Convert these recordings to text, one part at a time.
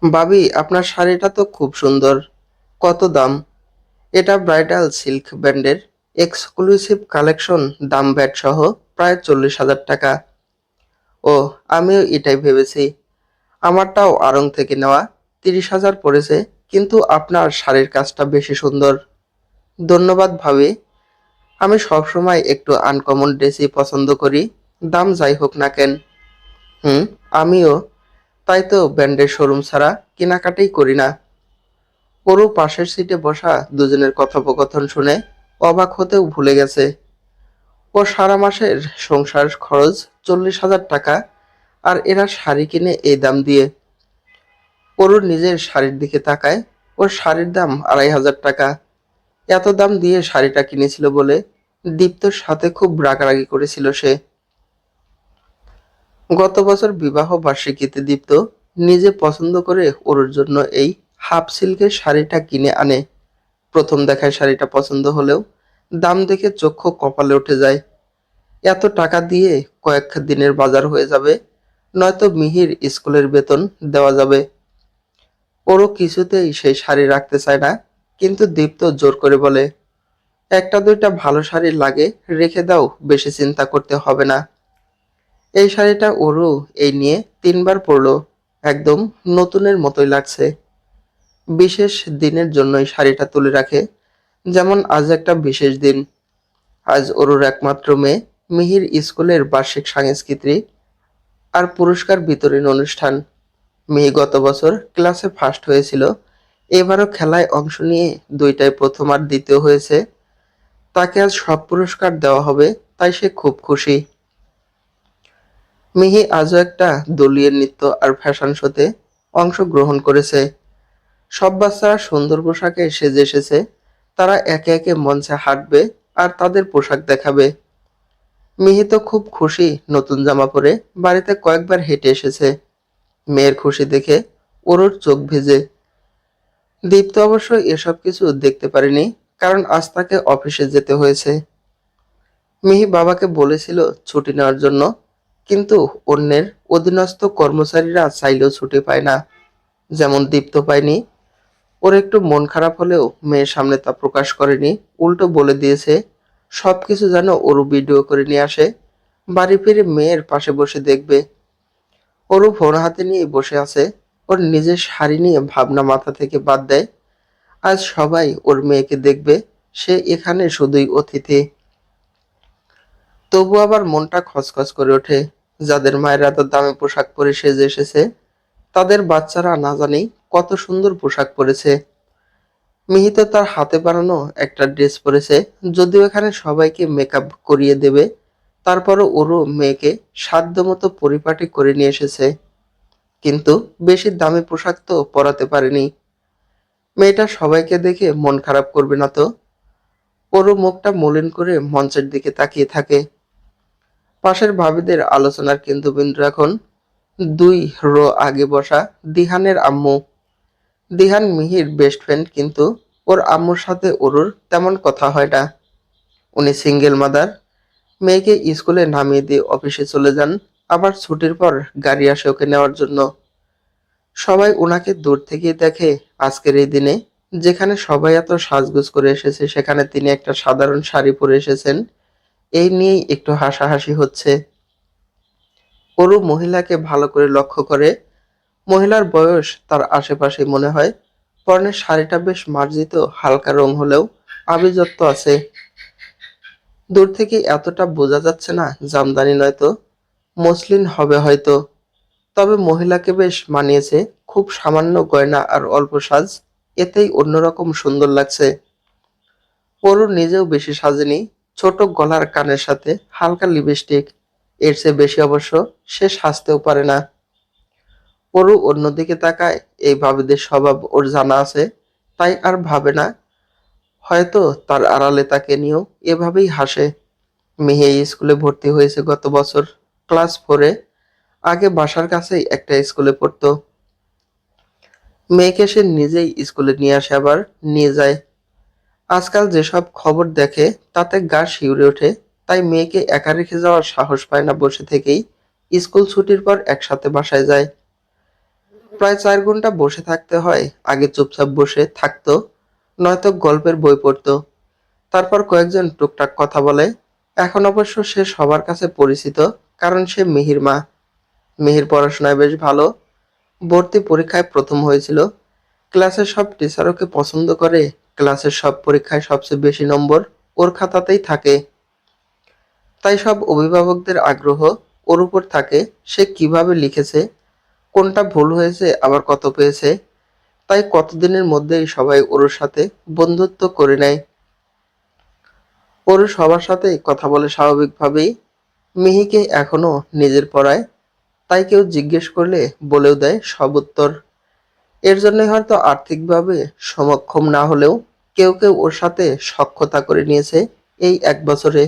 ভাবি, আপনার শাড়িটা তো খুব সুন্দর। কত দাম? এটা ব্রাইডাল সিল্ক ব্যান্ডের এক্সক্লুসিভ কালেকশন। দাম ভ্যাট সহ প্রায় 40,000 টাকা। ও, আমিও এটাই ভেবেছি। আমারটাও আড়ং থেকে নেওয়া। 30,000 পড়েছে। কিন্তু আপনার শাড়ির কাজটা বেশি সুন্দর। ধন্যবাদ ভাবি। আমি সবসময় একটু আনকমন ড্রেসই পছন্দ করি, দাম যাই হোক না কেন। হুম, আমিও। তাই তো ব্যান্ডের শোরুম ছাড়া কেনাকাটাই করি না। ওরও পাশের সিটে বসা দুজনের কথোপকথন শুনে অবাক হতেও ভুলে গেছে। ও সারা মাসের সংসার খরচ 40,000 টাকা, আর এরা শাড়ি কিনে এই দাম দিয়ে। ওরও নিজের শাড়ির দিকে তাকায়। ওর শাড়ির দাম 2,500 টাকা। এত দাম দিয়ে শাড়িটা কিনেছিল বলে দীপ্তর সাথে খুব রাগারাগি করেছিল সে। গত বছর বিবাহ বার্ষিকীতে দীপ্ত নিজে পছন্দ করে ওর জন্য এই হাফ সিল্কের শাড়িটা কিনে আনে। প্রথম দেখায় শাড়িটা পছন্দ হলেও দাম দেখে চক্ষু কপালে উঠে যায়। এত টাকা দিয়ে কয়েক দিনের বাজার হয়ে যাবে, নয়তো মিহির স্কুলের বেতন দেওয়া যাবে। ওরও কিছুতেই সেই শাড়ি রাখতে চায় না, কিন্তু দীপ্ত জোর করে বলে, একটা দুইটা ভালো শাড়ি লাগে, রেখে দাও, বেশি চিন্তা করতে হবে না। এই শাড়িটা ওরও এই নিয়ে 3বার পরলো। একদম নতুনের মতোই লাগছে। বিশেষ দিনের জন্যই শাড়িটা তুলে রাখে, যেমন আজ একটা বিশেষ দিন। আজ অরুর একমাত্র মেয়ে মিহির স্কুলের বার্ষিক সাংস্কৃতিক আর পুরস্কার বিতরণ অনুষ্ঠান। মিহি গত বছর ক্লাসে ফার্স্ট হয়েছিল। এবারও খেলায় অংশ নিয়ে দুইটায় প্রথম আর দ্বিতীয় হয়েছে। তাকে আজ সব পুরস্কার দেওয়া হবে, তাই সে খুব খুশি। মিহি আজও একটা দলীয় নৃত্য আর ফ্যাশন শোতে অংশগ্রহণ করেছে। সব বাচ্চারা সুন্দর পোশাকে সেজে এসেছে। তারা একে একে মঞ্চে হাঁটবে আর তাদের পোশাক দেখাবে। মিহি তো খুব খুশি, নতুন জামা পরে বাড়িতে কয়েকবার হেঁটে এসেছে। মেয়ের খুশি দেখে ওর চোখ ভিজে। দীপ্ত অবশ্য এসব কিছু দেখতে পারেনি, কারণ আজ তাকে অফিসে যেতে হয়েছে। মিহি বাবাকে বলেছিল ছুটি নেওয়ার জন্য, কিন্তু অন্যের অধীনস্থ কর্মচারীরা চাইলেও ছুটি পায় না, যেমন দীপ্ত পায়নি। ওর একটু মন খারাপ হলেও মেয়ের সামনে তা প্রকাশ করেনি। উল্টো বলে দিয়েছে সবকিছু যেন ওর ভিডিও করে নিয়ে আসে, বাড়ি ফিরে মেয়ের পাশে বসে দেখবে। ওরও ফোন হাতে নিয়ে বসে আছে। ওর নিজের শাড়ি নিয়ে ভাবনা মাথা থেকে বাদ দেয়। আজ সবাই ওর মেয়েকে দেখবে, সে এখানে শুধুই অতিথি। তবু আবার মনটা খচখচ করে ওঠে। যাদের মায়েরা এত দামি পোশাক পরে সেজে এসেছে, তাদের বাচ্চারা না জানি কত সুন্দর পোশাক পরেছে। মিহি তো তার হাতে বানানো একটা ড্রেস পরেছে। যদিও এখানে সবাইকে মেকআপ করিয়ে দেবে, তারপরও ওরও মেয়েকে সাধ্যমতো পরিপাটি করে নিয়ে এসেছে। কিন্তু বেশি দামি পোশাক তো পরাতে পারেনি। মেয়েটা সবাইকে দেখে মন খারাপ করবে না তো? ওরও মুখটা মলিন করে মঞ্চের দিকে তাকিয়ে থাকে। পাশের ভাবিদের আলোচনার কেন্দ্রবিন্দু এখন 2 রো আগে বসা দিহানের আম্মু। দিহান মিহির বেস্ট ফ্রেন্ড, কিন্তু ওর আম্মুর সাথে ওরুর তেমন কথা হয় না। উনি সিঙ্গেল মাদার। মেয়েকে স্কুলে নামিয়ে দিয়ে অফিসে চলে যান, আবার ছুটির পর গাড়ি আসে ওকে নেওয়ার জন্য। সবাই উনাকে দূর থেকেই দেখে। আজকের এই দিনে, যেখানে সবাই এত সাজগোজ করে এসেছে, সেখানে তিনি একটা সাধারণ শাড়ি পরে এসেছেন। এই নিয়েই একটু হাসাহাসি হচ্ছে। অরু মহিলাকে ভালো করে লক্ষ্য করে। মহিলার বয়স তার আশেপাশে মনে হয়। পরনের শাড়িটা বেশ মার্জিত, হালকা রং হলেও আভিজাত্য আছে। দূর থেকে এতটা বোঝা যাচ্ছে না জামদানি নয়তো মসলিন হবে হয়তো। তবে মহিলাকে বেশ মানিয়েছে। খুব সামান্য গয়না আর অল্প সাজ, এতেই অন্যরকম সুন্দর লাগছে। অরু নিজেও বেশি সাজেনি। ছোট গলার কানের সাথে হালকা লিপস্টিক, এর চেয়ে বেশি অবশ্য সে সাজতেও পারে না। অরু অন্যদিকে তাকায়। এই ভাবিদের স্বভাব ওর জানা আছে, তাই আর ভাবে না। হয়তো তার আড়ালে তাকে নিয়েও এভাবেই হাসে। মিহি এই স্কুলে ভর্তি হয়েছে গত বছর, ক্লাস 4-এ। আগে বাসার কাছেই একটা স্কুলে পড়তো। মেয়েকে সে নিজেই স্কুলে নিয়ে আসে, আবার নিয়ে যায়। আজকাল যেসব খবর দেখে তাতে গা শিউরে ওঠে। তাই মেয়েকে একা রেখে যাওয়ার সাহস পায় না বসে থেকেই। স্কুল ছুটির পর একসাথে বাসায় যায়। প্রায় 4 ঘন্টা বসে থাকতে হয়। আগে চুপচাপ বসে থাকতো, নয়তো গল্পের বই পড়তো। তারপর কয়েকজন টুকটাক কথা বলে। এখন অবশ্য সে সবার কাছে পরিচিত, কারণ সে মিহির মা। মিহির পড়াশোনায় বেশ ভালো, ভর্তি পরীক্ষায় প্রথম হয়েছিল। ক্লাসের সব টিচার ওকে পছন্দ করে। ক্লাসের সব পরীক্ষায় সবচেয়ে বেশি নম্বর ওর খাতাতেই থাকে। তাই সব অভিভাবকদের আগ্রহ ওর উপর থাকে। সে কিভাবে লিখেছে, কোনটা ভুল হয়েছে, আবার কত পেয়েছে। তাই কতদিনের মধ্যেই সবাই ওর সাথে বন্ধুত্ব করে নেয়। ওর সবার সাথেই কথা বলে স্বাভাবিকভাবেই। মিহিকে এখনো নিজের পড়ায়, তাই কেউ জিজ্ঞেস করলে বলেও দেয় সব উত্তর। এর জন্যই হয়তো আর্থিকভাবে সক্ষম না হলেও কেউ কেউ ওর সাথে সখ্যতা করে নিয়েছে এই 1 বছরে।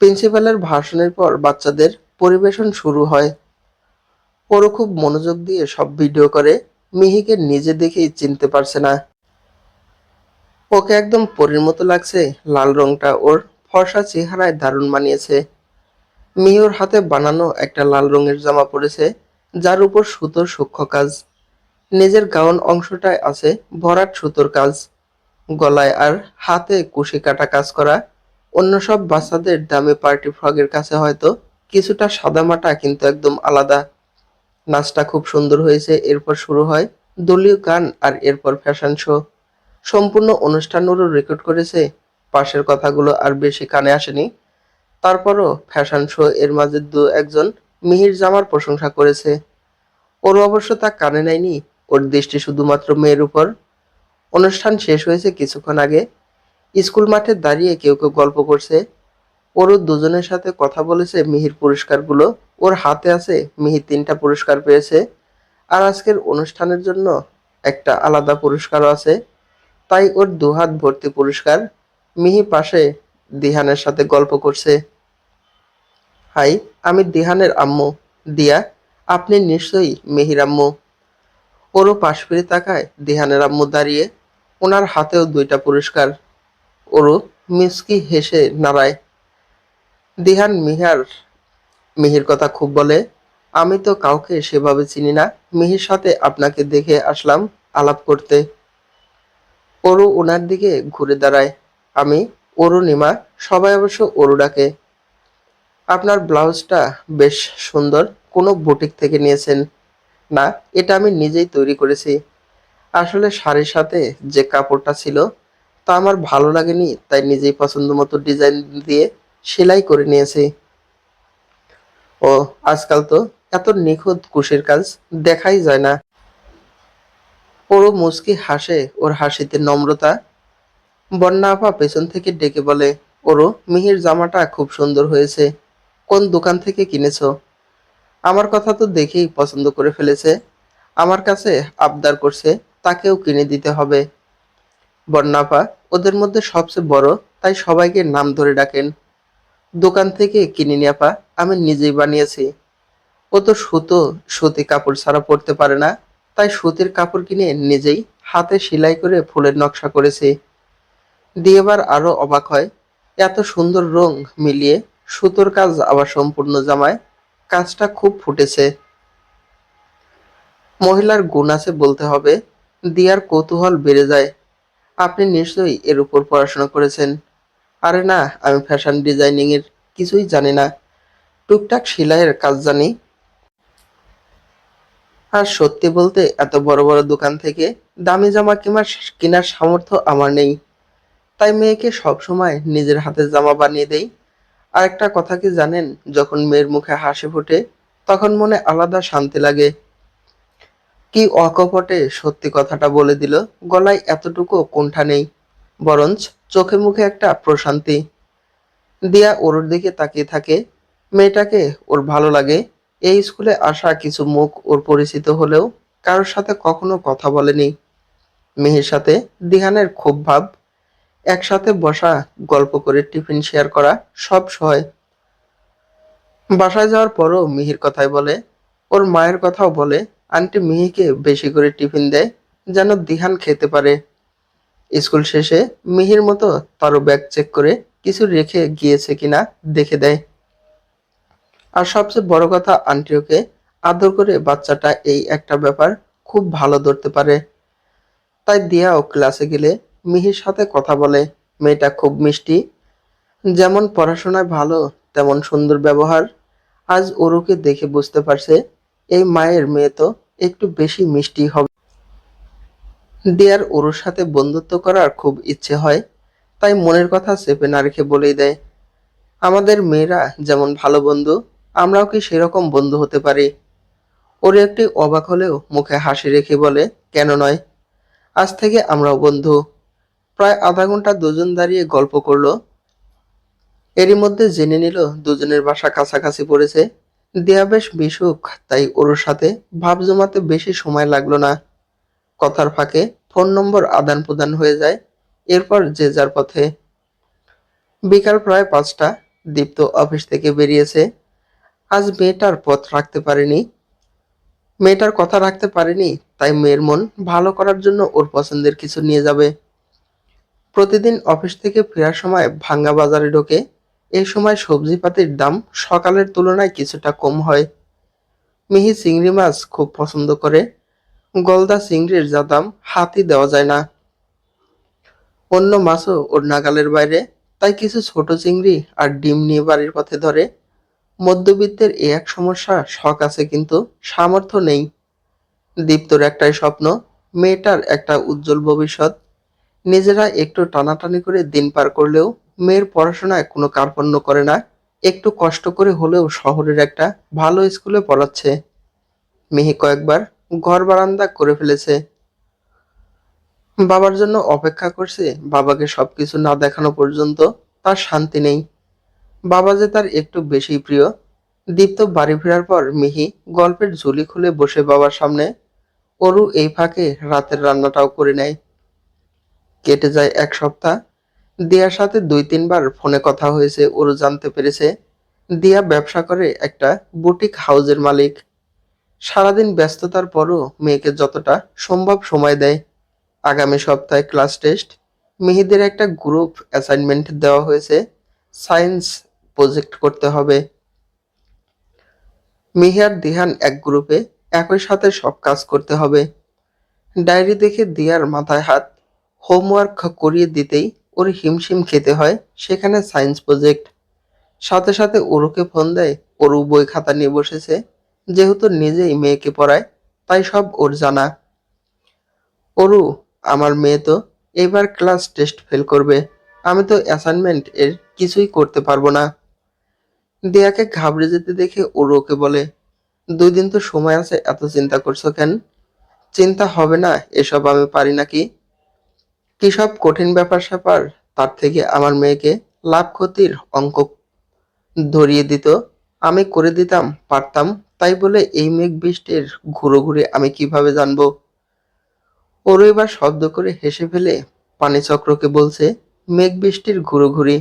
প্রিন্সিপালের ভাষণের পর বাচ্চাদের পরিবেশন শুরু হয়। ওরও খুব মনোযোগ দিয়ে সব ভিডিও করে। মিহিকে নিজে দেখেই চিনতে পারছে না। ওকে একদম পরীর মতো লাগছে। লাল রংটা ওর ফর্সা চেহারায় দারুণ মানিয়েছে। মিহি ওর হাতে বানানো একটা লাল রঙের জামা পরেছে, যার উপর সুতোর সূক্ষ্ম কাজ। নিজের গাউন অংশটায় আছে ভরাট সুতোর কাজ। গলায় আর হাতে কুশি কাটা কাজ করা। অন্য সব বাচ্চাদের দামি পার্টি ফ্রকের কাছে হয়তো কিছুটা সাদামাটা, কিন্তু একদম আলাদা। নাচটা খুব সুন্দর হয়েছে। এরপর শুরু হয় দলীয় গান, আর এরপর ফ্যাশন শো। সম্পূর্ণ অনুষ্ঠান ওরও রেকর্ড করেছে। পাশের কথাগুলো আর বেশি কানে আসেনি। তারপরও ফ্যাশন শো এর মাঝে একজন মিহির জামার প্রশংসা করেছে। ওর অবশ্য তা কানে নেয়নি। ওর দৃষ্টি শুধুমাত্র মেয়ের উপর। অনুষ্ঠান শেষ হয়েছে কিছুক্ষণ আগে। স্কুল মাঠে দাঁড়িয়ে কেউ কেউ গল্প করছে। ওরও দুজনের সাথে কথা বলেছে মিহির পুরস্কারগুলো ওর হাতে আছে। মিহি 3টা পুরস্কার পেয়েছে, আর আজকের অনুষ্ঠানের জন্য একটা আলাদা পুরস্কারও আছে। তাই ওর দুহাত ভর্তি পুরস্কার। মিহি পাশে দিহানের সাথে গল্প করছে। হাই, আমি দিহানের আম্মু। দিয়া, আপনি নিশ্চয়ই মিহির আম্মু। ওরও পাশ ফিরে তাকায়। দিহানের আম্মু দাঁড়িয়ে, ওনার হাতেও 2টা পুরস্কার। ওরও মিষ্কি হেসে নাড়ায়। দিহান মিহির কথা খুব বলে। আমি তো কাউকে সেভাবে চিনি না। মিহির সাথে আপনাকে দেখে আসলাম আলাপ করতে। অরু ওনার দিকে ঘুরে দাঁড়ায়। আমি অরুণিমা। সবাই অবশ্য অরু ডাকে। আপনার ব্লাউজটা বেশ সুন্দর। কোনো বুটিক থেকে নিয়েছেন? না, এটা আমি নিজেই তৈরি করেছি। আসলে শাড়ির সাথে যে কাপড়টা ছিল তা আমার ভালো লাগেনি, তাই নিজেই পছন্দ মতো ডিজাইন দিয়ে সেলাই করে নিয়েছি। ও, আজকাল তো এত নিখুঁত কুশির কাজ দেখাই যায় না। ওরও মুচকি হাসে। ওর হাসিতে নম্রতা। বন্যা আপা পেছন থেকে ডেকে বলে, ওরও মিহির জামাটা খুব সুন্দর হয়েছে। কোন দোকান থেকে কিনেছো? আমার কথা তো দেখেই পছন্দ করে ফেলেছে। আমার কাছে আবদার করছে তাকেও কিনে দিতে হবে। বন্যা আপা ওদের মধ্যে সবচেয়ে বড়, তাই সবাইকে নাম ধরে ডাকেন। দোকান থেকে কিনিনি আপা, আমি নিজেই বানিয়েছি। ও তো সুতি কাপড় ছাড়া পরতে পারে না, তাই সুতির কাপড় কিনে নিজেই হাতে সেলাই করে ফুলের নকশা করেছি। দিয়ে এবার আরো অবাক হয়। এত সুন্দর রং মিলিয়ে সুতোর কাজ, আবার সম্পূর্ণ জামায়। কাজটা খুব ফুটেছে। মহিলার গুণ আছে বলতে হবে। দিয়ার কৌতূহল বেড়ে যায়। আপনি নিশ্চয়ই এর উপর পড়াশোনা করেছেন? আরে না, আমি ফ্যাশন ডিজাইনিং এর কিছুই জানি না। টুকটাক সেলাইয়ের কাজ জানি। আর সত্যি বলতে এত বড় বড় দোকান থেকে দামি জামা কেনার সামর্থ্য আমার নেই। তাই মেয়েকে সবসময় নিজের হাতে জামা বানিয়ে দেই। আর একটা কথা কি জানেন, যখন মেয়ের মুখে হাসি ফোটে তখন মনে আলাদা শান্তি লাগে। কি অকপটে সত্যি কথাটা বলে দিল। গলায় এতটুকু কুণ্ঠা নেই, বরঞ্চ চোখে মুখে একটা প্রশান্তি। দিয়া ওর দিকে তাকিয়ে থাকে। মেয়েটাকে ওর ভালো লাগে। এই স্কুলে আসা কিছু মুখ ওর পরিচিত হলেও কারোর সাথে কখনো কথা বলেনি। মেহের সাথে দিহানের খুব ভাব। একসাথে বসা, গল্প করে টিফিন শেয়ার করা, সব সয়। বাসায় যাওয়ার পরও মিহির কথাই বলে। ওর মায়ের কথাও বলে। আন্টি মিহিকে বেশি করে টিফিন দেয়, যেন দিহান খেতে পারে। স্কুল শেষে মিহির মতো তারও ব্যাগ চেক করে কিছু রেখে গিয়েছে কিনা দেখে দেয়। আর সবচেয়ে বড় কথা, আন্টি ওকে আদর করে বাচ্চাটা এই একটা ব্যাপার খুব ভালো ধরতে পারে। তাই দিয়াও ক্লাসে গেলে মিহির সাথে কথা বলে। মেয়েটা খুব মিষ্টি, যেমন পড়াশোনায় ভালো তেমন সুন্দর ব্যবহার। আজ ওরুকে দেখে বুঝতে পারছে এই মায়ের মেয়ে তো একটু বেশি মিষ্টি হবে। দিয়ার ওরুর সাথে বন্ধুত্ব করার খুব ইচ্ছে হয়, তাই মনের কথা চেপে না রেখে বলেই দেয়, আমাদের মেয়েরা যেমন ভালো বন্ধু, আমরাও কি সেরকম বন্ধু হতে পারি? ওর একটি অবাক হলেও মুখে হাসি রেখে বলে, কেন নয়, আজ থেকে আমরাও বন্ধু। প্রায় আধা ঘন্টা দুজন দাঁড়িয়ে গল্প করলো। এরই মধ্যে জেনে নিল দুজনের বাসা কাছাকাছি পড়েছে। দেয়া বেশ মিশুক, তাই ওর সাথে ভাব জমাতে বেশি সময় লাগলো না। কথার ফাঁকে ফোন নম্বর আদান প্রদান হয়ে যায়। এরপর যে যার পথে। বিকাল প্রায় 5টা। দীপ্ত অফিস থেকে বেরিয়েছে। আজ মেয়েটার কথা রাখতে পারেনি, তাই মেয়ের মন ভালো করার জন্য ওর পছন্দের কিছু নিয়ে যাবে। প্রতিদিন অফিস থেকে ফেরার সময় ভাঙ্গা বাজারে ঢোকে। এই সময় সবজিপাতির দাম সকালের তুলনায় কিছুটা কম হয়। মিহি চিংড়ি মাছ খুব পছন্দ করে। গলদা চিংড়ির যা দাম হাতই দেওয়া যায় না। অন্য মাছও ওর নাগালের বাইরে, তাই কিছু ছোট চিংড়ি আর ডিম নিয়ে বাড়ির পথে ধরে। মধ্যবিত্তের এ এক সমস্যা, শখ আছে কিন্তু সামর্থ্য নেই। দীপ্তর একটাই স্বপ্ন, মেয়েটার একটা উজ্জ্বল ভবিষ্যৎ। নিজেরা একটু টানাটানি করে দিন পার করলেও মেয়ের পড়াশোনায় কোনো কার্পণ্য করে না। একটু কষ্ট করে হলেও শহরের একটা ভালো স্কুলে পড়াচ্ছে। মিহি কয়েকবার ঘর বারান্দা করে ফেলেছে। বাবার জন্য অপেক্ষা করছে, বাবাকে সবকিছু না দেখানো পর্যন্ত তার শান্তি নেই। বাবা যে তার একটু বেশি প্রিয়। দীপ্ত বাড়ি ফেরার পর মিহি গল্পের ঝুলি খুলে বসে বাবার সামনে। অরু এই ফাঁকে রাতের রান্নাটাও করে নেয়। কেটে যায় 1 সপ্তাহ। দিয়ার সাথে 2-3 বার ফোনে কথা হয়েছে। অরু জানতে পেরেছে দিয়া ব্যবসা করে একটা বুটিক হাউসের মালিক। সারাদিন ব্যস্ততার পরও মেয়েকে যতটা সম্ভব সময় দেয়। আগামী সপ্তাহে ক্লাস টেস্ট। মেহেদের একটা গ্রুপ অ্যাসাইনমেন্ট দেওয়া হয়েছে, সায়েন্স প্রজেক্ট করতে হবে। মিহি আর দিহান এক গ্রুপে, একই সাথে সব কাজ করতে হবে। ডায়েরি দেখে দিয়ার মাথায় হাত। হোমওয়ার্ক করিয়ে দিতেই ওর হিমশিম খেতে হয়, সেখানে সায়েন্স প্রজেক্ট। সাথে সাথে অরুকে ফোন দেয়। অরু বই খাতা নিয়ে বসেছে। যেহেতু নিজেই মেয়েকে পড়ায়, তাই সব ওর জানা। অরু, আমার মেয়ে তো এবার ক্লাস টেস্ট ফেল করবে। আমি তো অ্যাসাইনমেন্ট এর কিছুই করতে পারবো না। দিয়াকে ঘাবড়ে যেতে দেখে অরু ওকে বলে, 2 দিন তো সময় আছে, এত চিন্তা করছো কেন? চিন্তা হবে না, এসব আমি পারি নাকি? কি সব কঠিন ব্যাপার স্যাপার? তার থেকে আমার মেয়েকে লাভ ক্ষতির অঙ্ক ধরিয়ে দিত, আমি করে দিতাম, পারতাম। তাই বলে এই মেঘ বৃষ্টির ঘুরো ঘুরে আমি কিভাবে জানবো? ওরও এবার শব্দ করে হেসে ফেলে পানিচক্রকে বলছে, মেঘ বৃষ্টির ঘুরোঘুরি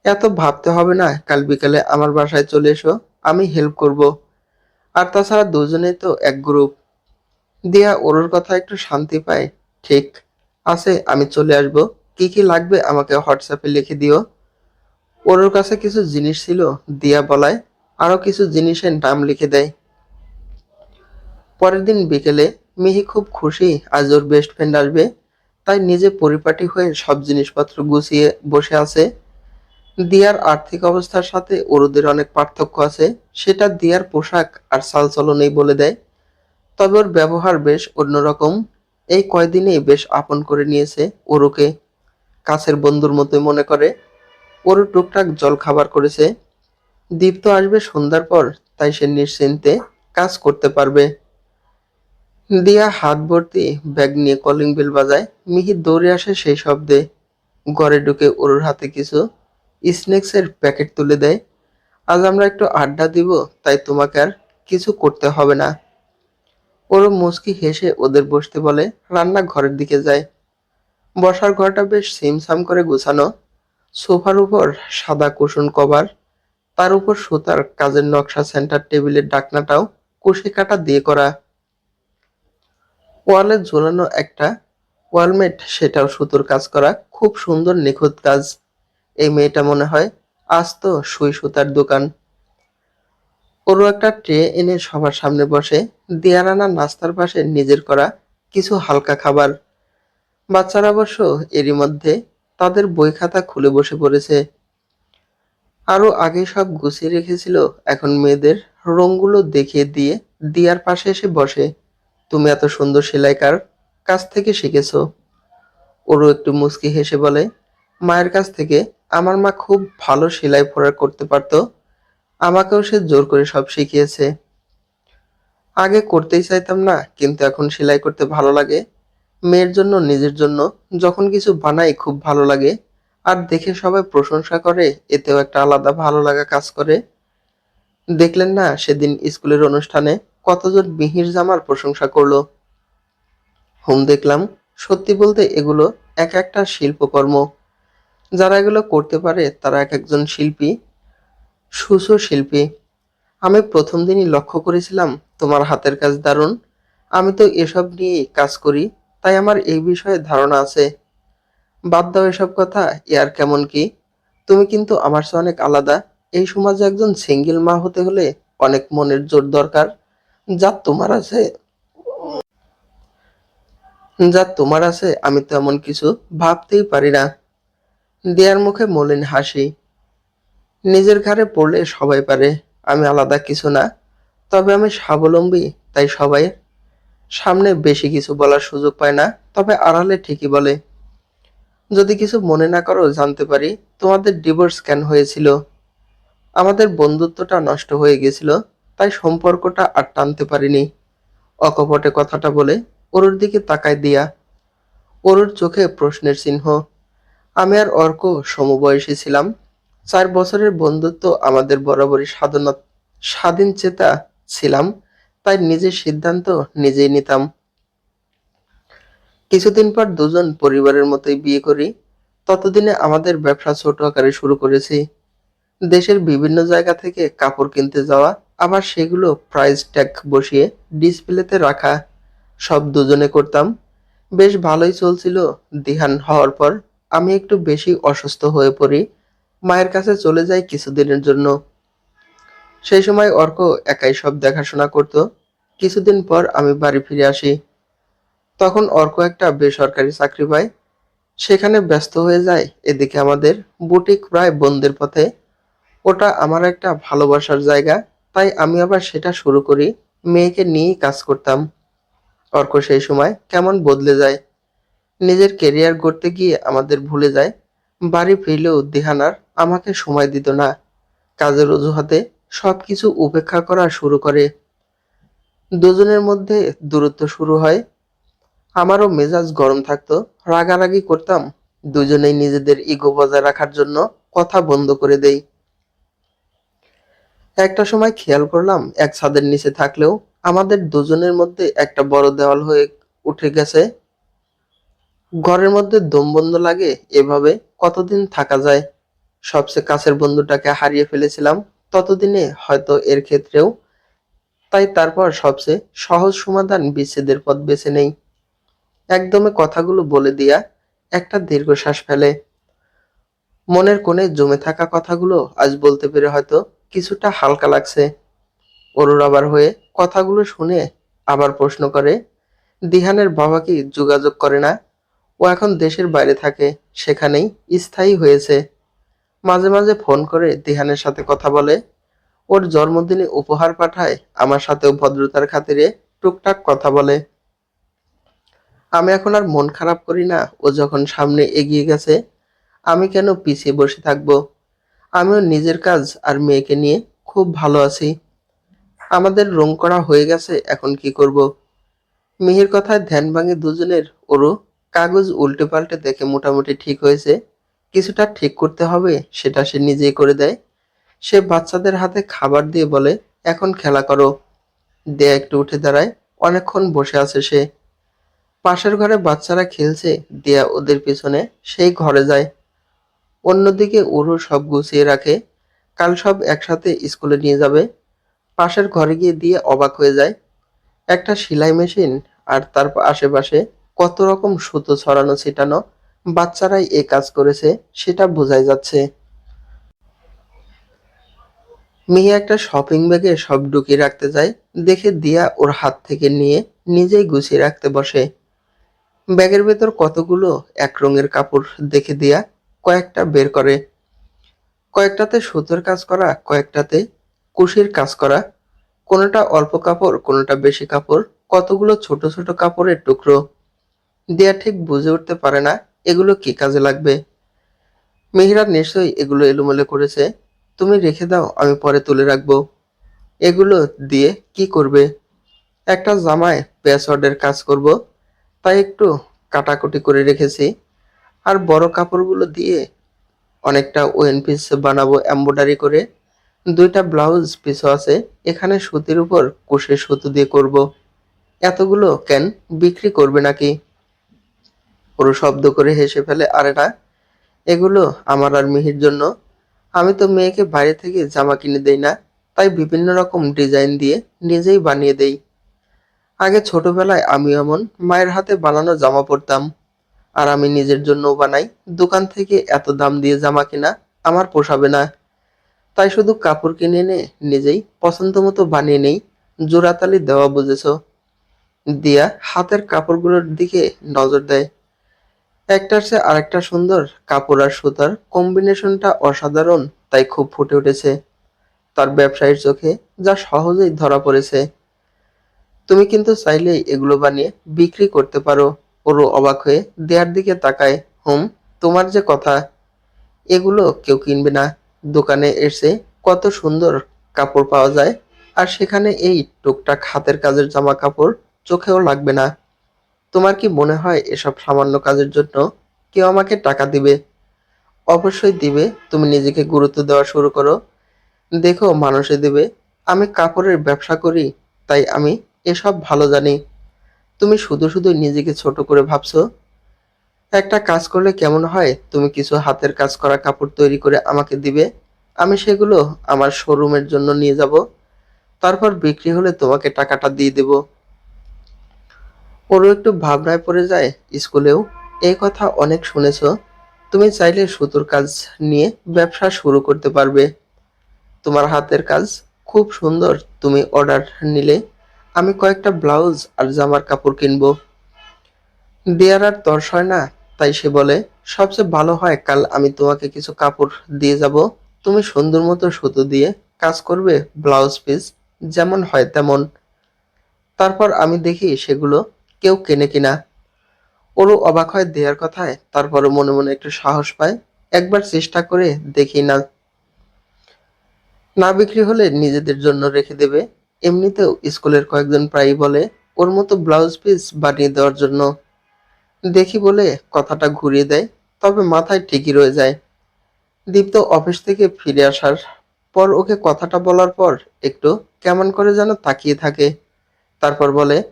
এত ভাবতে হবে না, কাল বিকালে আমার বাসায় চলে এসো, আমি হেল্প করব। আর তাছাড়া দুজনেই তো এক গ্রুপ। দিয়া ওরর কথা একটু শান্তি পায়। ঠিক আছে, আমি চলে আসবো। কি কি লাগবে আমাকে হোয়াটসঅ্যাপে লিখে দিও। ওরর কাছে কিছু জিনিস ছিল, দিয়া বলায় আরো কিছু জিনিসের নাম লিখে দেয়। পরের দিন বিকেলে মিহি খুব খুশি, আজ ওর বেস্ট ফ্রেন্ড আসবে। তাই নিজে পরিপাটি হয়ে সব জিনিসপত্র গুছিয়ে বসে আছে। দিয়ার আর্থিক অবস্থার সাথে ওরদের অনেক পার্থক্য আছে, সেটা দিয়ার পোশাক আর চালচলনেই বলে দেয়। তবে ওর ব্যবহার বেশ অন্যরকম। এই কয়দিনেই বেশ আপন করে নিয়েছে ওরুকে, কাছের বন্ধুর মতোই মনে করে। ওরু টুকটাক জল খাবার করেছে। দীপ্ত আসবে সন্ধ্যার পর, তাই সে নিশ্চিন্তে কাজ করতে পারবে। দিয়া হাত ভর্তি ব্যাগ নিয়ে কলিং বেল বাজায়। মিহি দৌড়ে আসে সেই শব্দে। ঘরে ঢুকে ওরুর হাতে কিছু স্ন্যাক্সের প্যাকেট তুলে দেয়। আজ আমরা একটু আড্ডা দিব, তাই তোমাকে আর কিছু করতে হবে না। ওরও মুচকি হেসে ওদের বসতে বলে, রান্নাঘরের দিকে যায়। বসার ঘরটা বেশ ছিমছাম করে গোছানো। সোফার উপর সাদা কুশন কভার, তার উপর সুতার কাজের নকশা, সেন্টার টেবিলের ঢাকনাটাও কুশি কাটা দিয়ে করা। ওয়ালে ঝোলানো একটা ওয়ালমেট, সেটাও সুতোর কাজ করা, খুব সুন্দর নিখুঁত কাজ। এই মেয়েটা মনে হয় আজ তো সুই সুতার দোকান। ওরও একটা ট্রে এনে সবার সামনে বসে, দিয়া রান্না নাস্তার পাশে নিজের করা কিছু হালকা খাবার। বাচ্চারা অবশ্য এরই মধ্যে তাদের বই খাতা খুলে বসে পড়েছে। আরো আগে সব গুছিয়ে রেখেছিল, এখন মেয়েদের রংগুলো দেখিয়ে দিয়ে দিয়ার পাশে এসে বসে। তুমি এত সুন্দর সেলাই কার কাছ থেকে শিখেছো? ওরও একটু মুচকি হেসে বলে, মায়ের কাছ থেকে। আমার মা খুব ভালো সেলাই ফোড়া করতে পারতো, আমাকেও সে জোর করে সব শিখিয়েছে। আগে করতেই চাইতাম না, কিন্তু এখন সেলাই করতে ভালো লাগে। মেয়ের জন্য, নিজের জন্য যখন কিছু বানাই খুব ভালো লাগে। আর দেখে সবাই প্রশংসা করে, এতেও একটা আলাদা ভালো লাগা কাজ করে। দেখলেন না সেদিন স্কুলের অনুষ্ঠানে কতজন মিহির জামার প্রশংসা করলো? হুম, দেখলাম। সত্যি বলতে এগুলো এক একটা শিল্পকর্ম। যারা এগুলো করতে পারে তারা এক একজন শিল্পী, শিল্পী। আমি প্রথম দিনই লক্ষ্য করেছিলাম তোমার হাতের কাজ দারুণ। আমি তো এসব নিয়েই কাজ করি, তাই আমার এই বিষয়ে ধারণা আছে। বাদ দাও এসব কথা, ইয়ার কেমন কি? তুমি কিন্তু আমার চেয়ে অনেক আলাদা। এই সমাজে একজন সিঙ্গেল মা হতে হলে অনেক মনের জোর দরকার, যা তোমার আছে। আমি তো এমন কিছু ভাবতেই পারি না। দেয়ার মুখে মলিন হাসি। নিজের ঘাড়ে পড়লে সবাই পারে, আমি আলাদা কিছু না। তবে আমি স্বাবলম্বী, তাই সবাই সামনে বেশি কিছু বলার সুযোগ পায় না, তবে আড়ালে ঠিকই বলে। যদি কিছু মনে না করো জানতে পারি, তোমাদের ডিভোর্স কেন হয়েছিল? আমাদের বন্ধুত্বটা নষ্ট হয়ে গেছিল, তাই সম্পর্কটা আর টানতে পারিনি। অকপটে কথাটা বলে অরুর দিকে তাকায় দিয়া। অরুর চোখে প্রশ্নের চিহ্ন। আমি আর অর্ক সমবয়সী ছিলাম। 4 বছরের বন্ধুত্ব, আমাদের বরাবরই স্বাধীন চেতা ছিলাম, তাই নিজের সিদ্ধান্ত নিজেই নিতাম। কিছুদিন পর দুজন পরিবারের মতোই বিয়ে করি। ততদিনে আমাদের ব্যবসা ছোট আকারে শুরু করেছি। দেশের বিভিন্ন জায়গা থেকে কাপড় কিনতে যাওয়া, আবার সেগুলো প্রাইস ট্যাগ বসিয়ে ডিসপ্লেতে রাখা, সব দুজনে করতাম। বেশ ভালোই চলছিল। দিহান হওয়ার পর আমি একটু বেশি অসুস্থ হয়ে পড়ি। মায়ের কাছে চলে যাই কিছুদিনের জন্য। সেই সময় অর্ক একাই সব দেখাশোনা করত। কিছুদিন পর আমি বাড়ি ফিরে আসি। তখন অর্ক একটা বেসরকারি চাকরি পায়, সেখানে ব্যস্ত হয়ে যায়। এদিকে আমাদের বুটিক প্রায় বন্ধের পথে। ওটা আমার একটা ভালোবাসার জায়গা, তাই আমি আবার সেটা শুরু করি। মেয়েকে নিয়েই কাজ করতাম। অর্ক সেই সময় কেমন বদলে যায়, নিজের কেরিয়ার গড়তে গিয়ে আমাদের ভুলে যায়। বাড়ি ফিরলেও দিহানার আমাকে সময় দিত না। কাজের অজুহাতে সবকিছু উপেক্ষা করা শুরু করে। দুজনের মধ্যে দূরত্ব শুরু হয়। আমারও মেজাজ গরম থাকতো, রাগারাগি করতাম। দুজনেই নিজেদের ইগো বজায় রাখার জন্য কথা বন্ধ করে দেই। একটা সময় খেয়াল করলাম, এক ছাদের নিচে থাকলেও আমাদের দুজনের মধ্যে একটা বড় দেওয়াল হয়ে উঠে গেছে। ঘরের মধ্যে দম বন্ধ লাগে। এভাবে কতদিন থাকা যায়? সবচেয়ে কাছের বন্ধুটাকে হারিয়ে ফেলেছিলাম ততদিনে, হয়তো এর ক্ষেত্রেও। তাই তারপর সবচেয়ে সহজ সমাধান বিচ্ছেদের পথ বেছে নেই। একদমে কথাগুলো বলে দিয়া একটা দীর্ঘশ্বাস ফেলে। মনের কোণে জমে থাকা কথাগুলো আজ বলতে পেরে হয়তো কিছুটা হালকা লাগছে। অরুর আবার হয়ে কথাগুলো শুনে আবার প্রশ্ন করে, দিহানের বাবা কি যোগাযোগ করে না? ও এখন দেশের বাইরে থাকে, সেখানেই স্থায়ী হয়েছে। মাঝে মাঝে ফোন করে দিহানের সাথে কথা বলে, ওর জন্মদিনে উপহার পাঠায়, আমার সাথেও ভদ্রতার খাতিরে টুকটাক কথা বলে। আমি এখন আর মন খারাপ করি না। ও যখন সামনে এগিয়ে গেছে, আমি কেন পিছিয়ে বসে থাকবো? আমিও নিজের কাজ আর মেয়েকে নিয়ে খুব ভালো আছি। আমাদের রং করা হয়ে গেছে, এখন কি করব? মিহির কথায় ধ্যান ভাঙে দুজনের। ওরও কাগজ উল্টে পাল্টে দেখে মোটামুটি ঠিক হয়েছে। কিছুটা ঠিক করতে হবে, সেটা সে নিজেই করে দেয়। সে বাচ্চাদের হাতে খাবার দিয়ে বলে, এখন খেলা করো। দেয়া একটু উঠে দাঁড়ায়। অনেকক্ষণ বসে আছে সে। পাশের ঘরে বাচ্চারা খেলছে, দিয়া ওদের পিছনে সেই ঘরে যায়। অন্যদিকে ওরও সব গুছিয়ে রাখে, কাল সব একসাথে স্কুলে নিয়ে যাবে। পাশের ঘরে গিয়ে দিয়ে অবাক হয়ে যায়। একটা সেলাই মেশিন, আর তার আশেপাশে কত রকম সুতো ছড়ানো ছিটানো। বাচ্চারাই এ কাজ করেছে, সেটা বোঝাই যাচ্ছে। মিহি একটা শপিং ব্যাগে সব ঢুকিয়ে রাখতে যায়, দেখে দিয়া ওর হাত থেকে নিয়ে নিজেই গুছিয়ে রাখতে বসে। ব্যাগের ভেতর কতগুলো এক রঙের কাপড় দেখে দিয়া কয়েকটা বের করে। কয়েকটাতে সুতোর কাজ করা, কয়েকটাতে কুশির কাজ করা। কোনোটা অল্প কাপড়, কোনোটা বেশি কাপড়, কতগুলো ছোট ছোট কাপড়ের টুকরো। দিয়া ঠিক বুঝে উঠতে পারে না এগুলো কি কাজে লাগবে। মেহেরা নিশ্চয়ই এগুলো এলোমেলো করেছে। তুমি রেখে দাও, আমি পরে তুলে রাখবো। এগুলো দিয়ে কি করবে? একটা জামায় প্যাচওয়ার্ডের কাজ করব, তাই একটু কাটাকুটি করে রেখেছি। আর বড় কাপড়গুলো দিয়ে অনেকটা ওয়েন পিস বানাবো এমব্রয়ডারি করে। দুইটা ব্লাউজ পিসও আছে, এখানে সুতির উপর কুশি সুতো দিয়ে করব। এতগুলো কেন, বিক্রি করবে নাকি? পুরো শব্দ করে হেসে ফেলে। আরে না, এগুলো আমার আর মিহির জন্য। আমি তো মেয়েকে বাইরে থেকে জামা কিনে দেই না, তাই বিভিন্ন রকম ডিজাইন দিয়ে নিজেই বানিয়ে দেই। আগে ছোটবেলায় আমি এমন মায়ের হাতে বানানো জামা পরতাম। আর আমি নিজের জন্যও বানাই। দোকান থেকে এত দাম দিয়ে জামা কেনা আমার পোষাবে না, তাই শুধু কাপড় কিনে এনে নিজেই পছন্দ মতো বানিয়ে নেই। জোড়াতালি দেওয়া বুঝেছো? দিয়া হাতের কাপড়গুলোর দিকে নজর দেয়। একটার চেয়ে আরেকটা সুন্দর। কাপড় আর সুতার কম্বিনেশনটা অসাধারণ, তাই খুব ফুটে উঠেছে তার ব্যবসায়ীর চোখে, যা সহজেই ধরা পড়েছে। তুমি কিন্তু চাইলেই এগুলো বানিয়ে বিক্রি করতে পারো। ওরও অবাক হয়ে দেয়ার দিকে তাকায়। হুম, তোমার যে কথা, এগুলো কেউ কিনবে না। দোকানে এসে কত সুন্দর কাপড় পাওয়া যায়, আর সেখানে এই টুকটাক হাতের কাজের জামা কাপড় চোখেও লাগবে না। তোমার কি মনে হয় এসব সামান্য কাজের জন্য কেউ আমাকে টাকা দিবে? অবশ্যই দিবে। তুমি নিজেকে গুরুত্ব দেওয়া শুরু করো, দেখো মানুষে দিবে। আমি কাপড়ের ব্যবসা করি, তাই আমি এসব ভালো জানি। তুমি শুধু শুধু নিজেকে ছোট করে ভাবছো। একটা কাজ করলে কেমন হয়, তুমি কিছু হাতের কাজ করা কাপড় তৈরি করে আমাকে দিবে। আমি সেগুলো আমার শোরুমের জন্য নিয়ে যাব, তারপর বিক্রি হলে তোমাকে টাকাটা দিয়ে দেব। ওরও একটু ভাবনায় পড়ে যায়। স্কুলেও এই কথা অনেক শুনেছো। তুমি চাইলে সুতোর কাজ নিয়ে ব্যবসা শুরু করতে পারবে। তোমার হাতের কাজ খুব সুন্দর। তুমি অর্ডার নিলে আমি কয়েকটা ব্লাউজ আর জামার কাপড় কিনবো। দেয়ার আর তর্স হয় না, তাই সে বলে, সবচেয়ে ভালো হয় কাল আমি তোমাকে কিছু কাপড় দিয়ে যাব। তুমি সুন্দর মতো সুতো দিয়ে কাজ করবে, ব্লাউজ পিস যেমন হয় তেমন। তারপর আমি দেখি সেগুলো কেউ কেনে কিনা। ওরও অবাক হয় দেয়ার কথায়, তারপরও মনে মনে একটু সাহস পায়। একবার চেষ্টা করে দেখি না, না বিক্রি হলে নিজেদের জন্য রেখে দেবে। এমনিতেও স্কুলের কয়েকজন প্রায়ই বলে ওর মতো ব্লাউজ পিস বানিয়ে দেওয়ার জন্য। দেখি বলে কথাটা ঘুরিয়ে দেয়, তবে মাথায় ঠিকই রয়ে যায়। দীপ্ত অফিস থেকে ফিরে আসার পর ওকে কথাটা বলার পর একটু কেমন করে যেন তাকিয়ে থাকে। তারপর বলে,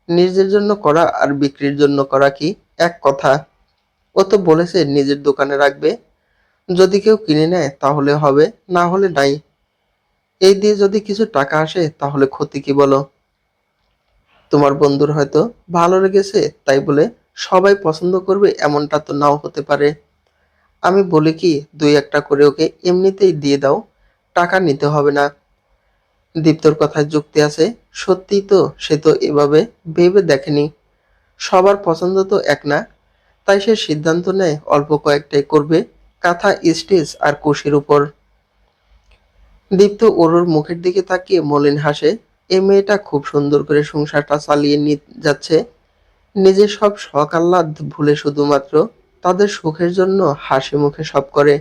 নিজের জন্য করা আর বিক্রির জন্য করা কি এক কথা? ও তো বলেছে নিজের দোকানে রাখবে, যদি কেউ কিনে নেয় তাহলে হবে, না হলে নাই। এই দিয়ে যদি কিছু টাকা আসে তাহলে ক্ষতি কি বলো? তোমার বন্ধুর হয়তো ভালো লেগেছে, তাই বলে সবাই পছন্দ করবে এমনটা তো নাও হতে পারে। আমি বলি কি, দুই একটা করে ওকে এমনিতেই দিয়ে দাও, টাকা নিতে হবে না। দীপ্তর কথায় যুক্তি আছে। সত্যিই তো, সে তো এভাবে ভেবে দেখেনি। সবার পছন্দ তো এক না, তাই সে সিদ্ধান্ত নেয় অল্প কয়েকটাই করবে, কাঁথা স্টিচ আর কুশির উপর। দীপ্ত অরুর মুখের দিকে তাকিয়ে মলিন হাসে। এই মেয়েটা খুব সুন্দর করে সংসারটা চালিয়ে নিয়ে যাচ্ছে, নিজের সব শখ আহ্লাদ ভুলে শুধুমাত্র তাদের সুখের জন্য হাসি মুখে সব করে।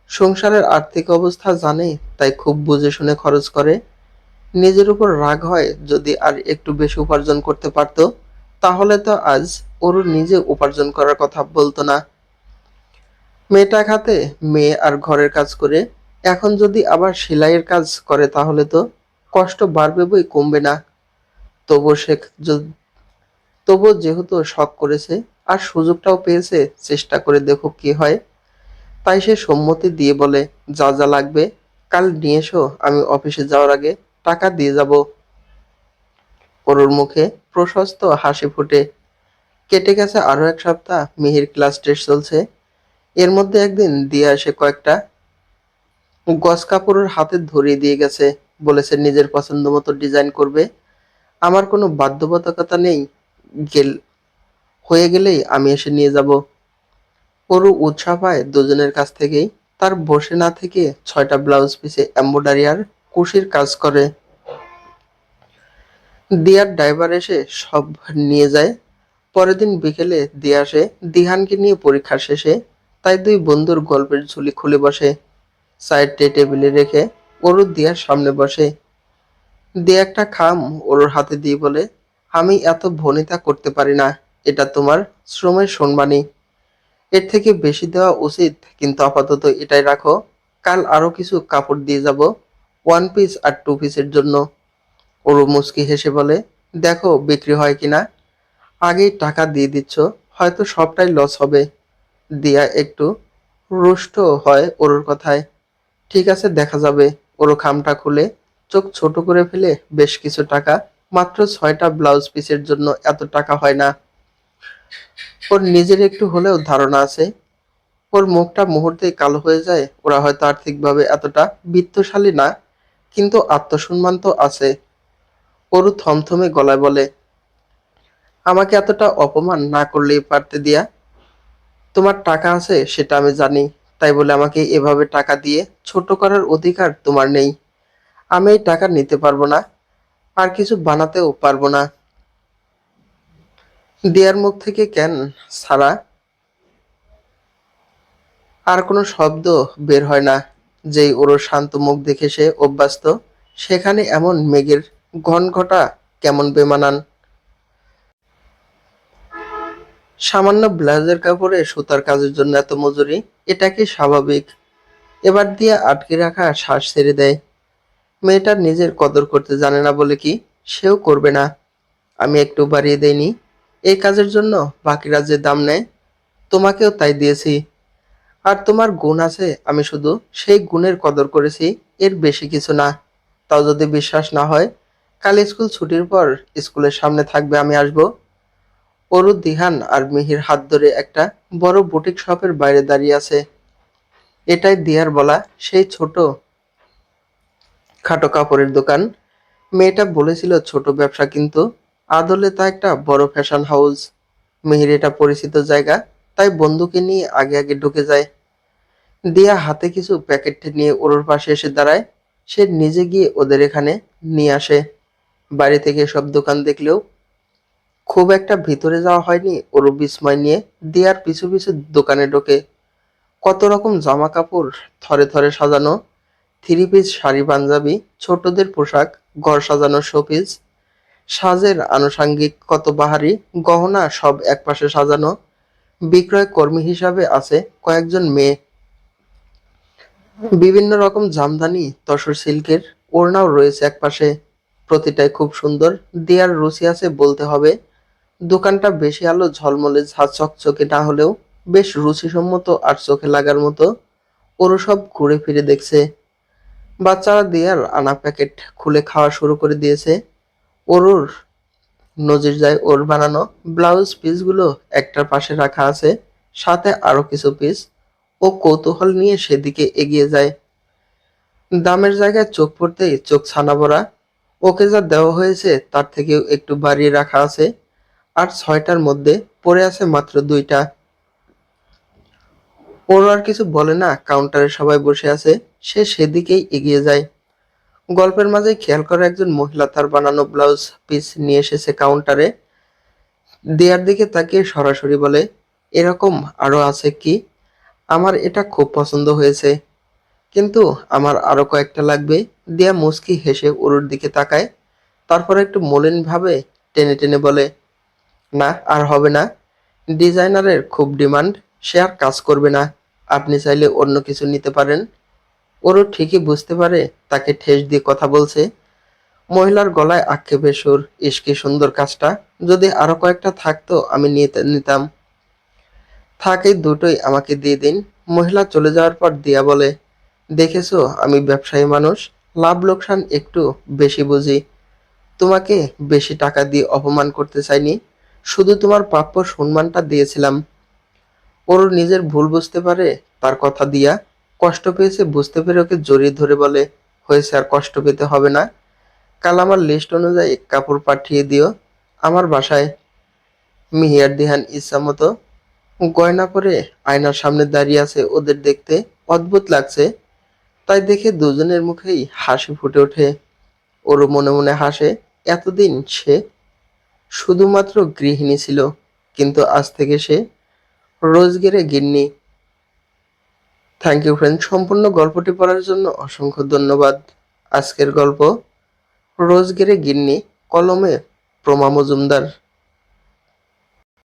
সংসারের আর্থিক অবস্থা জানে, তাই খুব বুঝে শুনে খরচ করে। নিজের উপর রাগ হয়, যদি আর একটু বেশি উপার্জন করতে পারতো তাহলে তো আজ অরুর নিজে উপার্জন করার কথা বলতো না। মেয়েটা খাতে মেয়ে আর ঘরের কাজ করে, এখন যদি আবার সেলাইয়ের কাজ করে তাহলে তো কষ্ট বাড়বে বই কমবে না। তবুও সে য- তবুও যেহেতু শখ করেছে আর সুযোগটাও পেয়েছে, চেষ্টা করে দেখো কি হয়। তাই সে সম্মতি দিয়ে বলে, যা যা লাগবে কাল নিয়ে এসো, আমি অফিসে যাওয়ার আগে টাকা দিয়ে যাব। অরুর মুখে প্রশস্ত হাসি ফুটে। কেটে গেছে আরো এক সপ্তাহ। মিহির ক্লাস টেস্ট চলছে। এর মধ্যে একদিন দিয়া এসে কয়েকটা গজ কাপড়ের হাতে ধরিয়ে দিয়ে গেছে, বলেছে নিজের পছন্দ মতো ডিজাইন করবে, আমার কোনো বাধ্যবাধকতা নেই, গেল হয়ে গেলেই আমি এসে নিয়ে যাব। ওরও উৎসাহ পায় দুজনের কাছ থেকেই। তার বসে না থেকে ৬টা ব্লাউজ পিসে এমব্রয়ডারি আর কুশির কাজ করে। দিয়ার ড্রাইভার এসে সব নিয়ে যায়। পরের দিন বিকেলে দিয়া আসে দিহানকে নিয়ে পরীক্ষার শেষে। তাই দুই বন্ধুর গল্পের ঝুলি খুলে বসে। চায়ের ট্রে টেবিলে রেখে অরু দিয়ার সামনে বসে। দিয়া একটা খাম ওর হাতে দিয়ে বলে, আমি এত ভনিতা করতে পারি না, এটা তোমার শ্রমের সম্মানী, এর থেকে বেশি দেওয়া উচিত, কিন্তু আপাতত এটাই রাখো, কাল আরো কিছু কাপড় দিয়ে যাব, ওয়ান পিস আর টু পিসের জন্য। অরু মুচকি হেসে বলে, দেখো বিক্রি হয় কিনা, আগেই টাকা দিয়ে দিচ্ছ, হয়তো সবটাই লস হবে। দিয়া একটু রুষ্ট হয় ওরুর কথায়। ঠিক আছে, দেখা যাবে। ওরও খামটা খুলে চোখ ছোট করে ফেলে, বেশ কিছু টাকা, মাত্র ৬টা ব্লাউজ পিসের জন্য এত টাকা হয় না। ওর নিজের একটু হলেও ধারণা আছে। ওর মুখটা মুহূর্তেই কালো হয়ে যায়। ওরা হয়তো আর্থিকভাবে এতটা বিত্তশালী না, কিন্তু আত্মসম্মান তো আছে। ওরু থমথমে গলায় বলে, আমাকে এতটা অপমান না করলেই পারতে দিয়া, তোমার টাকা আছে সেটা আমি জানি, তাই বলে আমাকে এভাবে টাকা দিয়ে ছোট করার অধিকার তোমার নেই। আমি এই টাকা নিতে পারবো না, আর কিছু বানাতেও পারবো না। দিয়ার মুখ থেকে কেন ছাড়া আর কোনো শব্দ বের হয় না। যেই ওর শান্ত মুখ দেখে সে অভ্যস্ত, সেখানে এমন মেঘের ঘনঘটা কেমন বেমানান। সামান্য ব্লাউজের কাপড়ে সুতার কাজের জন্য এত মজুরি, এটা কি স্বাভাবিক? এবার দিয়ে আটকে রাখা শ্বাস ছেড়ে দেয়। মেয়েটার নিজের কদর করতে জানে না বলে কি সেও করবে না? আমি একটু বাড়িয়ে দেইনি এই কাজের জন্য, বাকিরা যে দাম নেয় তোমাকেও তাই দিয়েছি। আর তোমার গুণ আছে, আমি শুধু সেই গুণের কদর করেছি, এর বেশি কিছু না। তাও যদি বিশ্বাস না হয়, কাল স্কুল ছুটির পর স্কুলের সামনে থাকবে, আমি আসবো। অরু দিহান আর মিহির হাত ধরে একটা বড় বুটিক শপের বাইরে দাঁড়িয়ে আছে। এটাই দিয়ার বলা সেই ছোট খাটো কাপড়ের দোকান। মেয়েটা বলেছিল ছোট ব্যবসা, কিন্তু আদলে তা একটা বড় ফ্যাশন হাউস। মিহির এটা পরিচিত জায়গা, তাই বন্ধুকে নিয়ে আগে আগে ঢুকে যায়। দিয়া হাতে কিছু প্যাকেট নিয়ে ওর পাশে এসে দাঁড়ায়। সে নিজে গিয়ে ওদের এখানে নিয়ে আসে। বাড়ি থেকে সব দোকান দেখলেও খুব একটা ভিতরে যাওয়া হয়নি। ওর বিস্ময় নিয়ে দিয়ার পিছু পিছু দোকানে ঢোকে। কত রকম জামা কাপড় থরে থরে সাজানো, থ্রি পিস, শাড়ি, পাঞ্জাবি, ছোটদের পোশাক, ঘর সাজানোর শোপিস, সাজের আনুষাঙ্গিক কত বাহারি গহনা, সব একপাশে সাজানো। বিক্রয় কর্মী হিসাবে আছে কয়েকজন মেয়ে। বিভিন্ন রকম জামদানি, তসর সিল্কের ওড়নাও রয়েছে একপাশে। প্রতিটাই খুব সুন্দর। দেয়ার রুচি আছে বলতে হবে। দোকানটা বেশি আলো ঝলমলে চকচকে না হলেও বেশ রুচিসম্মত আর চোখে লাগার মতো। ওরও সব ঘুরে ফিরে দেখছে। বাচ্চারা দেয়ার আনা প্যাকেট খুলে খাওয়া শুরু করে দিয়েছে। ওরুর নজির যায় ওর বানানো ব্লাউজ পিসগুলো একটার পাশে রাখা আছে, সাথে আরো কিছু পিস। ও কৌতূহল নিয়ে সেদিকে এগিয়ে যায়। দামের জায়গায় চোখ পড়তেই চোখ ছানা বড়া। ওকে যা দেওয়া হয়েছে তার থেকেও একটু বাড়িয়ে রাখা আছে, আর ৬টার মধ্যে পড়ে আছে মাত্র ২টা। ওর আর কিছু বলে না, কাউন্টারে সবাই বসে আছে। সে সেদিকেই এগিয়ে যায়। গল্পের মাঝে খেয়াল করে একজন মহিলা তার বানানো ব্লাউজ পিস নিয়ে এসেছে কাউন্টারে। দেয়ার দিকে তাকিয়ে সরাসরি বলে, এরকম আরো আছে কি? আমার এটা খুব পছন্দ হয়েছে, কিন্তু আমার আরো কয়েকটা লাগবে। দিয়া মুচকি হেসে ওর দিকে তাকায়, তারপর একটু মলিন ভাবে টেনে টেনে বলে, না আর হবে না, ডিজাইনারের খুব ডিমান্ড, সে আর কাজ করবে না, আপনি চাইলে অন্য কিছু নিতে পারেন। ওরও ঠিকই বুঝতে পারে তাকে ঠেস দিয়ে কথা বলছে। মহিলার গলায় আক্ষেপের সুর, ইস কি সুন্দর কাজটা, যদি আরো কয়েকটা থাকতো আমি নিতাম। থাক, এই দুটোই আমাকে দিয়ে দিন। মহিলা চলে যাওয়ার পর দিয়া বলে, দেখেছো আমি ব্যবসায়ী মানুষ, লাভ লোকসান একটু বেশি বুঝি। তোমাকে বেশি টাকা দিয়ে অপমান করতে চাইনি, শুধু তোমার প্রাপ্য সম্মানটা দিয়েছিলাম। ওর নিজের ভুল বুঝতে পারে তার কথা দিয়া কষ্ট পেয়েছে বুঝতে পেরে ওকে জড়িয়ে ধরে বলে, হয়েছে, আর কষ্ট পেতে হবে না। কাল আমার লিস্ট অনুযায়ী কাপড় পাঠিয়ে দিও আমার বাসায়। মিহি আর দিহান ইচ্ছামতো গয়না পরে আয়নার সামনে দাঁড়িয়ে আছে। ওদের দেখতে অদ্ভুত লাগছে, তাই দেখে দুজনের মুখেই হাসি ফুটে ওঠে। ওরও মনে মনে হাসে। এতদিন সে শুধুমাত্র গৃহিণী ছিল, কিন্তু আজ থেকে সে রোজগেরে গিন্নি। থ্যাংক ইউ ফ্রেন্ড, সম্পূর্ণ গল্পটি পড়ার জন্য অসংখ্য ধন্যবাদ। আজকের গল্প রোজগেরে গিন্নি, কলমে প্রমা মজুমদার।